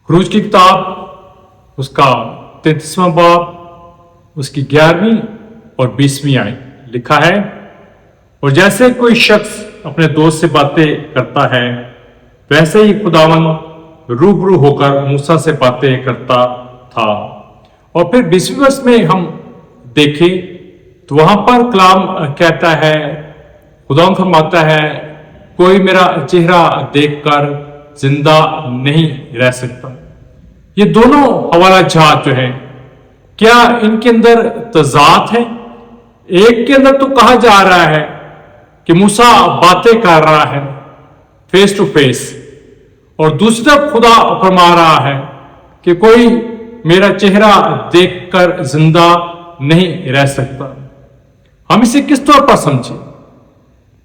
خروج کی کتاب اس کا 33واں باب اس کی 11ویں اور 20ویں آیت لکھا ہے، اور جیسے کوئی شخص اپنے دوست سے باتیں کرتا ہے ویسے ہی خداوند روبرو ہو کر موسیٰ سے باتیں کرتا تھا۔ اور پھر 20ویں ورس میں ہم دیکھیں تو وہاں پر کلام کہتا ہے، خداوند فرماتا ہے کوئی میرا چہرہ دیکھ کر زندہ نہیں رہ سکتا۔ یہ دونوں حوالہ جات جو ہیں کیا ان کے اندر تضاد ہے؟ ایک کے اندر تو کہا جا رہا ہے کہ موسیٰ باتیں کر رہا ہے فیس ٹو فیس، اور دوسری طرف خدا فرما رہا ہے کہ کوئی میرا چہرہ دیکھ کر زندہ نہیں رہ سکتا۔ ہم اسے کس طور پر سمجھیں؟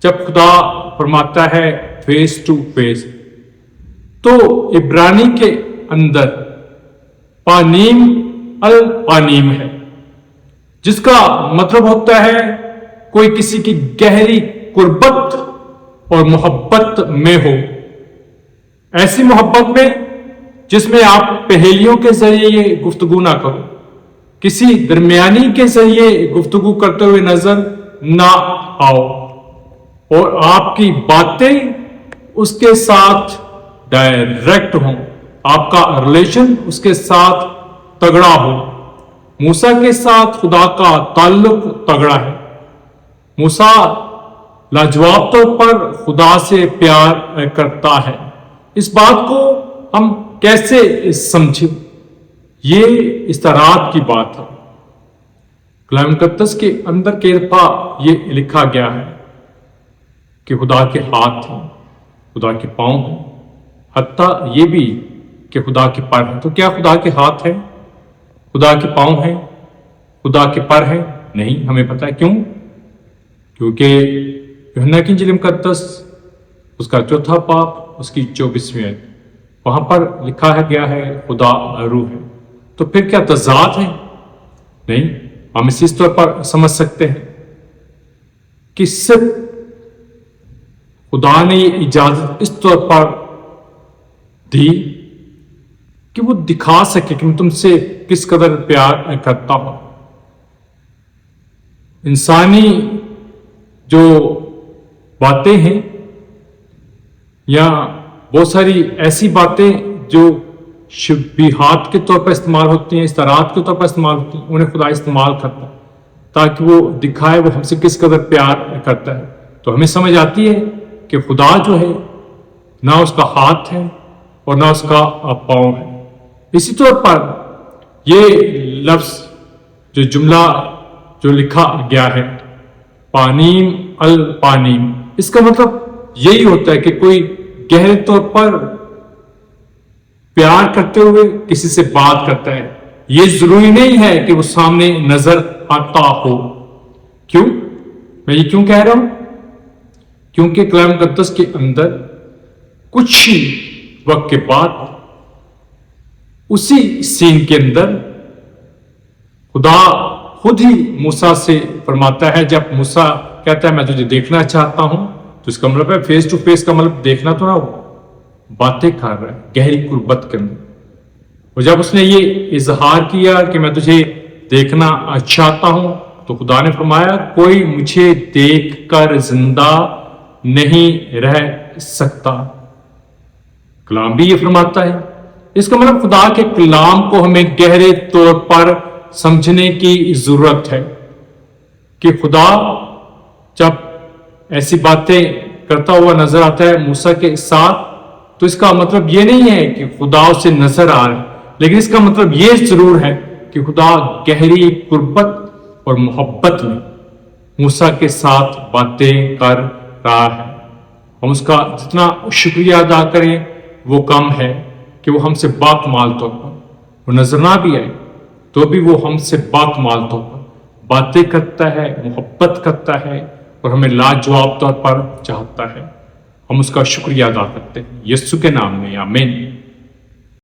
جب خدا فرماتا ہے فیس ٹو فیس تو عبرانی کے اندر پانیم الپانیم ہے، جس کا مطلب ہوتا ہے کوئی کسی کی گہری قربت اور محبت میں ہو، ایسی محبت میں جس میں آپ پہیلیوں کے ذریعے گفتگو نہ کرو، کسی درمیانی کے ذریعے گفتگو کرتے ہوئے نظر نہ آؤ، اور آپ کی باتیں اس کے ساتھ ڈائریکٹ ہوں، آپ کا ریلیشن اس کے ساتھ تگڑا ہو۔ موسیٰ کے ساتھ خدا کا تعلق تگڑا ہے۔ موسیٰ لاجواب طور پر خدا سے پیار کرتا ہے۔ اس بات کو ہم کیسے سمجھیں؟ یہ استعارات کی بات ہے۔ کلام مقدس کے اندر کئی دفعہ یہ لکھا گیا ہے کہ خدا کے ہاتھ ہیں، خدا کے پاؤں ہیں، حتیٰ یہ بھی کہ خدا کے پر ہیں۔ تو کیا خدا کے ہاتھ ہیں، خدا کے پاؤں ہیں، خدا کے پر ہیں؟ نہیں، ہمیں پتہ ہے کیوں؟ کیونکہ یوحنا کی انجیل مقدس اس کا 4 باب اس کی 24ویں آیت وہاں پر لکھا گیا ہے خدا روح ہے۔ تو پھر کیا تضاد ہے؟ نہیں، ہم اس طور پر سمجھ سکتے ہیں کہ صرف خدا نے یہ اجازت اس طور پر دی کہ وہ دکھا سکے کہ میں تم سے کس قدر پیار کرتا ہوں۔ انسانی جو باتیں ہیں یا بہت ساری ایسی باتیں جو شبیہات کے طور پر استعمال ہوتی ہیں، استعارات کے طور پر استعمال ہوتی ہیں، انہیں خدا استعمال کرتا ہے تاکہ وہ دکھائے وہ ہم سے کس قدر پیار کرتا ہے۔ تو ہمیں سمجھ آتی ہے کہ خدا جو ہے نہ اس کا ہاتھ ہے اور نہ اس کا پاؤں ہے۔ اسی طور پر یہ لفظ جو جملہ جو لکھا گیا ہے پانیم الپانیم، اس کا مطلب یہی ہوتا ہے کہ کوئی گہرے طور پر پیار کرتے ہوئے کسی سے بات کرتا ہے۔ یہ ضروری نہیں ہے کہ وہ سامنے نظر آتا ہو۔ کیوں؟ میں یہ کیوں کہہ رہا ہوں؟ کیونکہ کلام مقدس کے اندر کچھ ہی وقت کے بعد اسی سین کے اندر خدا خود ہی موسیٰ سے فرماتا ہے، جب موسیٰ کہتا ہے میں تجھے دیکھنا چاہتا ہوں، تو اس کا مطلب ہے فیس ٹو فیس کا مطلب دیکھنا تو نہ ہو، باتیں کر رہا ہے گہری قربت کے اندر۔ اور جب اس نے یہ اظہار کیا کہ میں تجھے دیکھنا چاہتا ہوں تو خدا نے فرمایا کوئی مجھے دیکھ کر زندہ نہیں رہ سکتا۔ کلام بھی یہ فرماتا ہے۔ اس کا مطلب خدا کے کلام کو ہمیں گہرے طور پر سمجھنے کی ضرورت ہے کہ خدا جب ایسی باتیں کرتا ہوا نظر آتا ہے موسیٰ کے ساتھ، تو اس کا مطلب یہ نہیں ہے کہ خدا اسے نظر آ رہا ہے، لیکن اس کا مطلب یہ ضرور ہے کہ خدا گہری قربت اور محبت میں موسیٰ کے ساتھ باتیں کر رہا ہے۔ ہم اس کا جتنا شکریہ ادا کریں وہ کم ہے کہ وہ ہم سے باکمال طور پر، وہ نظر نہ بھی آئے تو بھی وہ ہم سے باکمال طور پر باتیں کرتا ہے، محبت کرتا ہے اور ہمیں لاجواب طور پر چاہتا ہے۔ ہم اس کا شکریہ ادا کرتے ہیں یسوع کے نام میں، آمین۔